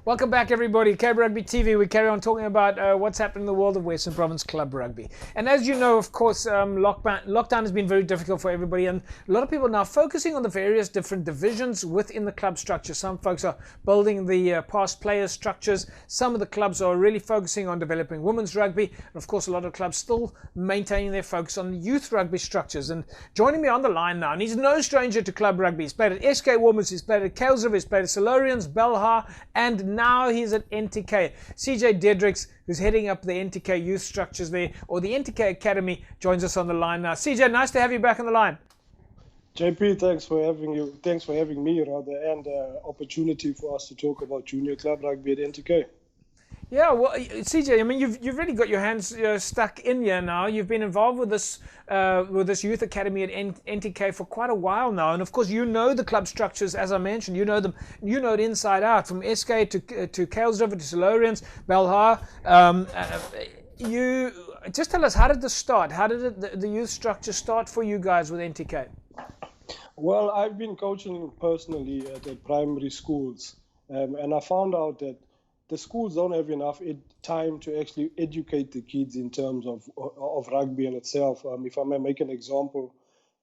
Welcome back, everybody. Rugby TV. We carry on talking about what's happening in the world of Western Province Club Rugby. And as you know, of course, lockdown has been very difficult for everybody, and a lot of people are now focusing on the various different divisions within the club structure. Some folks are building the past player structures. Some of the clubs are really focusing on developing women's rugby. And of course, a lot of clubs still maintaining their focus on youth rugby structures. And joining me on the line now, and he's no stranger to club rugby. He's played at SK Women's, he's played at Kuilsriver, he's played at Silurians, Belhar, and now he's at NTK. CJ Diedericks, who's heading up the NTK Youth Structures there, or the NTK Academy, joins us on the line now. CJ, nice to have you back on the line. JP, thanks for having me, and opportunity for us to talk about junior club rugby at NTK. Yeah, well, CJ, I mean, you've really got your hands stuck in here now. You've been involved with this youth academy at NTK for quite a while now, and of course, you know the club structures, as I mentioned. You know them. You know it inside out, from SK to Kuilsriver to Silurians, Belhar. You just tell us, how did this start? How did the youth structure start for you guys with NTK? Well, I've been coaching personally at primary schools, and I found out that the schools don't have enough time to actually educate the kids in terms of rugby in itself. If I may make an example,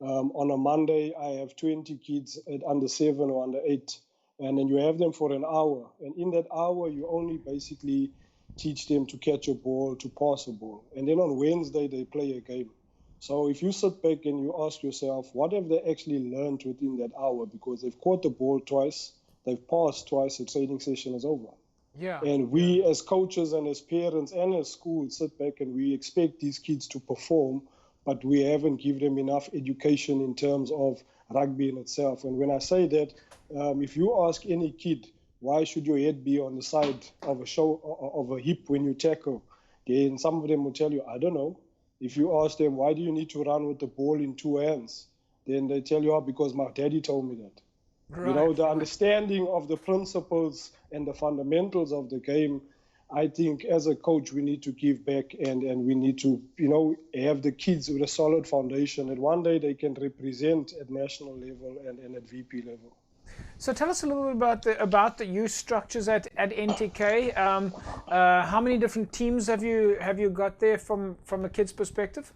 on a Monday, I have 20 kids at under 7 or under 8, and then you have them for an hour. And in that hour, you only basically teach them to catch a ball, to pass a ball. And then on Wednesday, they play a game. So if you sit back and you ask yourself, what have they actually learned within that hour? Because they've caught the ball twice, they've passed twice, the training session is over. Yeah. And we as coaches and as parents and as schools sit back and we expect these kids to perform, but we haven't given them enough education in terms of rugby in itself. And when I say that, if you ask any kid, why should your head be on the side of a hip when you tackle? Then some of them will tell you, I don't know. If you ask them, why do you need to run with the ball in 2 hands? Then they tell you, oh, because my daddy told me that. Right. You know, the understanding of the principles and the fundamentals of the game, I think as a coach, we need to give back and we need to, have the kids with a solid foundation that one day they can represent at national level and at VP level. So tell us a little bit about the youth structures at NTK. How many different teams have you got there from a kid's perspective?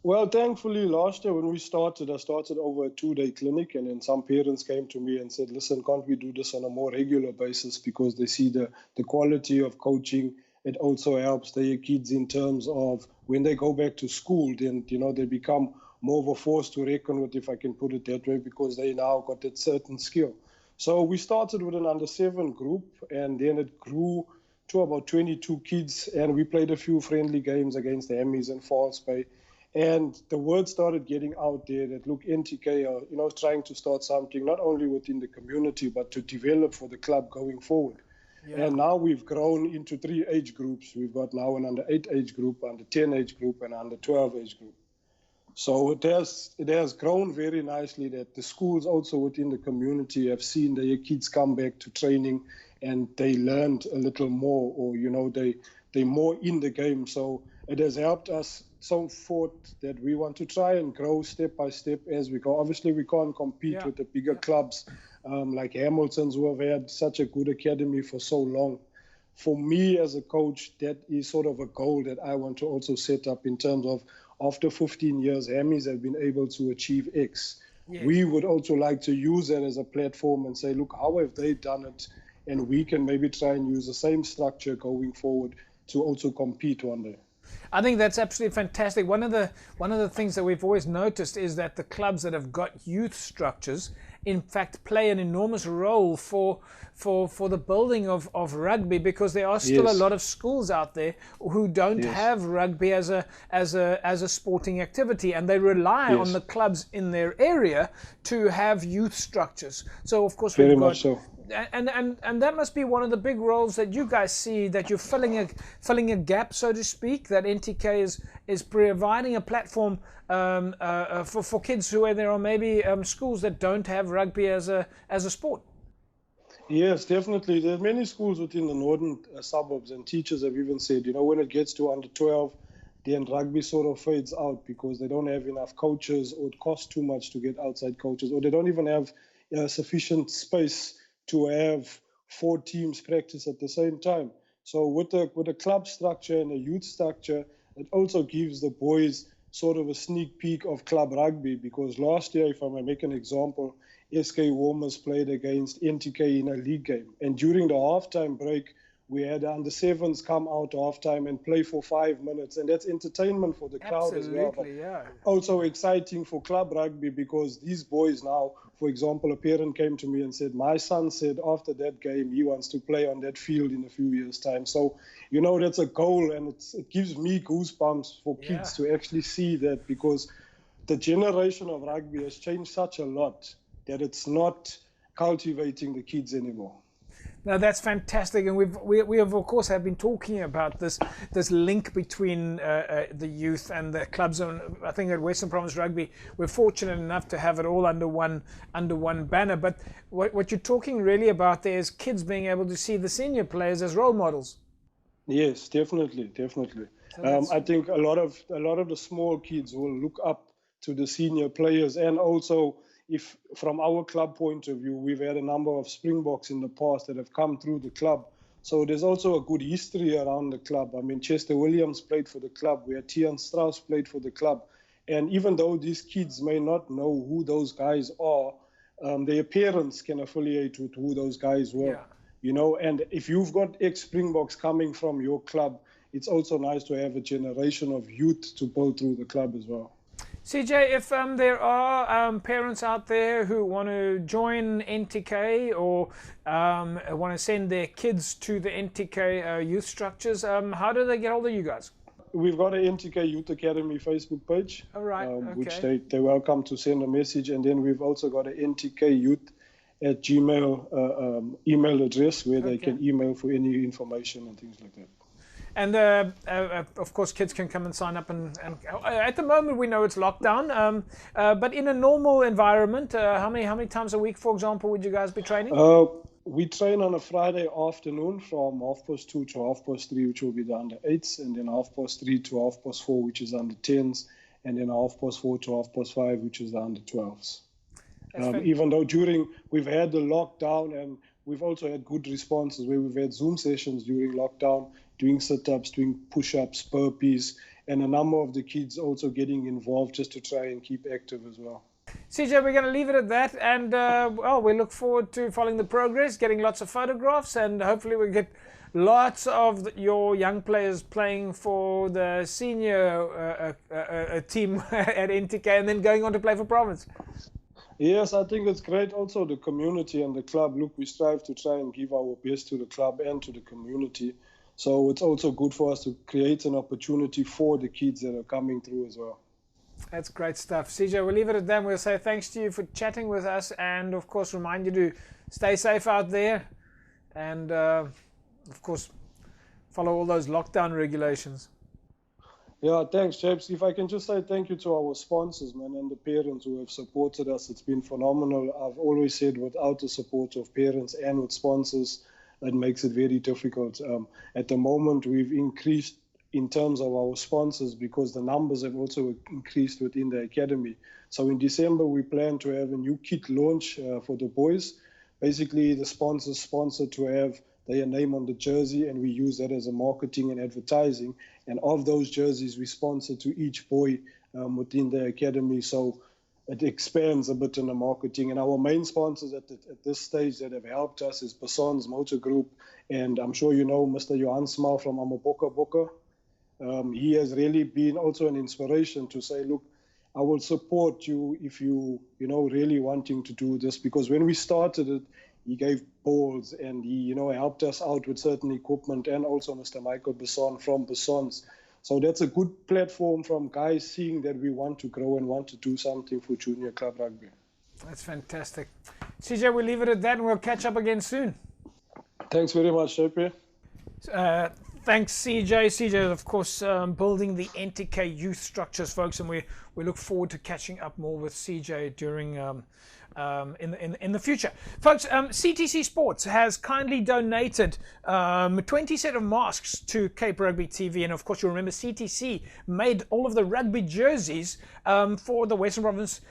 Well, thankfully, last year when I started over a 2-day clinic, and then some parents came to me and said, listen, can't we do this on a more regular basis, because they see the quality of coaching. It also helps their kids in terms of when they go back to school, then, they become more of a force to reckon with, if I can put it that way, because they now got that certain skill. So we started with an under-7 group, and then it grew to about 22 kids, and we played a few friendly games against the Hammies and False Bay. And the word started getting out there that, look, NTK are, trying to start something not only within the community, but to develop for the club going forward. Yeah. And now we've grown into 3 age groups. We've got now an under 8 age group, under 10 age group, and under 12 age group. So it has grown very nicely that the schools also within the community have seen their kids come back to training and they learned a little more, or, they're more in the game. So it has helped us so forth that we want to try and grow step by step as we go. Obviously, we can't compete with the bigger clubs like Hamilton's, who have had such a good academy for so long. For me as a coach, that is sort of a goal that I want to also set up in terms of, after 15 years, Hammies have been able to achieve X. Yes. We would also like to use that as a platform and say, look, how have they done it? And we can maybe try and use the same structure going forward to also compete one day. I think that's absolutely fantastic. One of the things that we've always noticed is that the clubs that have got youth structures, in fact, play an enormous role for the building of rugby, because there are still a lot of schools out there who don't have rugby as a sporting activity, and they rely on the clubs in their area to have youth structures. So of course very much so. And that must be one of the big roles that you guys see, that you're filling a gap, so to speak, that NTK is providing a platform for kids where there are maybe schools that don't have rugby as a sport. Yes, definitely. There are many schools within the northern suburbs, and teachers have even said, when it gets to under 12, then rugby sort of fades out because they don't have enough coaches, or it costs too much to get outside coaches, or they don't even have sufficient space to have 4 teams practice at the same time. So with a club structure and a youth structure, it also gives the boys sort of a sneak peek of club rugby, because last year, if I may make an example, SK Warmers played against NTK in a league game. And during the halftime break, we had under sevens come out halftime and play for 5 minutes. And that's entertainment for the crowd as well. But yeah. Also exciting for club rugby, because these boys now, for example, a parent came to me and said, my son said after that game, he wants to play on that field in a few years' time. So, you know, that's a goal, and it gives me goosebumps for kids to actually see that, because the generation of rugby has changed such a lot that it's not cultivating the kids anymore. Now that's fantastic, and we have of course have been talking about this link between the youth and the clubs. And I think at Western Province Rugby we're fortunate enough to have it all under one banner. But what you're talking really about there is kids being able to see the senior players as role models. Yes, definitely. So I think a lot of the small kids will look up to the senior players, and also, if from our club point of view, we've had a number of Springboks in the past that have come through the club. So there's also a good history around the club. I mean, Chester Williams played for the club, where Tian Strauss played for the club. And even though these kids may not know who those guys are, their parents can affiliate with who those guys were. Yeah. You know, and if you've got ex-Springboks coming from your club, it's also nice to have a generation of youth to pull through the club as well. CJ, if there are parents out there who want to join NTK or want to send their kids to the NTK youth structures, how do they get hold of you guys? We've got an NTK Youth Academy Facebook page, which they're welcome to send a message. And then we've also got an NTK Youth at Gmail email address, where they can email for any information and things like that. And of course, kids can come and sign up. And at the moment, we know it's lockdown. But in a normal environment, how many times a week, for example, would you guys be training? We train on a Friday afternoon from 2:30 to 3:30, which will be the under 8s, and then 3:30 to 4:30, which is under 10s, and then 4:30 to 5:30, which is the under 12s. Even though we've had the lockdown, and we've also had good responses where we've had Zoom sessions during lockdown, doing sit-ups, doing push-ups, burpees, and a number of the kids also getting involved just to try and keep active as well. CJ, we're going to leave it at that, and we look forward to following the progress, getting lots of photographs, and hopefully we'll get lots of your young players playing for the senior team at NTK, and then going on to play for Province. Yes, I think it's great. Also, the community and the club. Look, we strive to try and give our best to the club and to the community. So it's also good for us to create an opportunity for the kids that are coming through as well. That's great stuff. CJ, we'll leave it at that. We'll say thanks to you for chatting with us, and of course remind you to stay safe out there, and of course follow all those lockdown regulations. Yeah, thanks, James. If I can just say thank you to our sponsors, man, and the parents who have supported us. It's been phenomenal. I've always said without the support of parents and with sponsors, it makes it very difficult. At the moment, we've increased in terms of our sponsors because the numbers have also increased within the academy. So in December, we plan to have a new kit launch for the boys. Basically, the sponsors sponsor to have their name on the jersey, and we use that as a marketing and advertising. And of those jerseys, we sponsor to each boy within the academy. So it expands a bit in the marketing. And our main sponsors at this stage that have helped us is Bason's Motor Group. And I'm sure you know Mr. Johan Smal from Amaboka Boka. He has really been also an inspiration to say, look, I will support you if you really wanting to do this. Because when we started it, he gave balls and he, helped us out with certain equipment, and also Mr. Michael Besson from Besson's. So that's a good platform from guys seeing that we want to grow and want to do something for junior club rugby. That's fantastic. CJ, we'll leave it at that and we'll catch up again soon. Thanks very much, JP. Thanks, CJ. CJ, of course, building the NTK youth structures, folks, and we look forward to catching up more with CJ during in the future. Folks, CTC Sports has kindly donated 20 set of masks to Cape Rugby TV, and of course you'll remember CTC made all of the rugby jerseys for the Western Province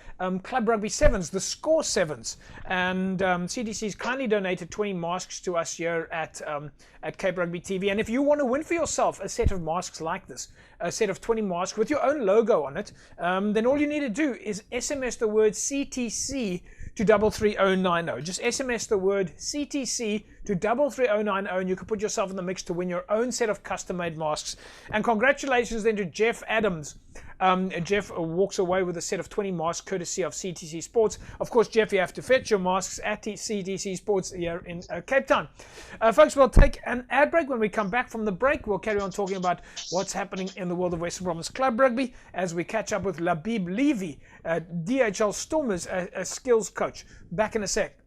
Club Rugby Sevens, the Score Sevens, and CTC's kindly donated 20 masks to us here at Cape Rugby TV. And if you want to win for yourself a set of masks like this, a set of 20 masks with your own logo on it, then all you need to do is SMS the word CTC to 33090. Just SMS the word CTC to 33090 and you can put yourself in the mix to win your own set of custom-made masks. And congratulations then to Jeff Adams. Jeff walks away with a set of 20 masks courtesy of CTC Sports. Of course, Jeff, you have to fetch your masks at CTC Sports here in Cape Town. Folks, we'll take an ad break. When we come back from the break, we'll carry on talking about what's happening in the world of Western Province Club Rugby as we catch up with Labib Levy, DHL Stormers, a skills coach. Back in a sec.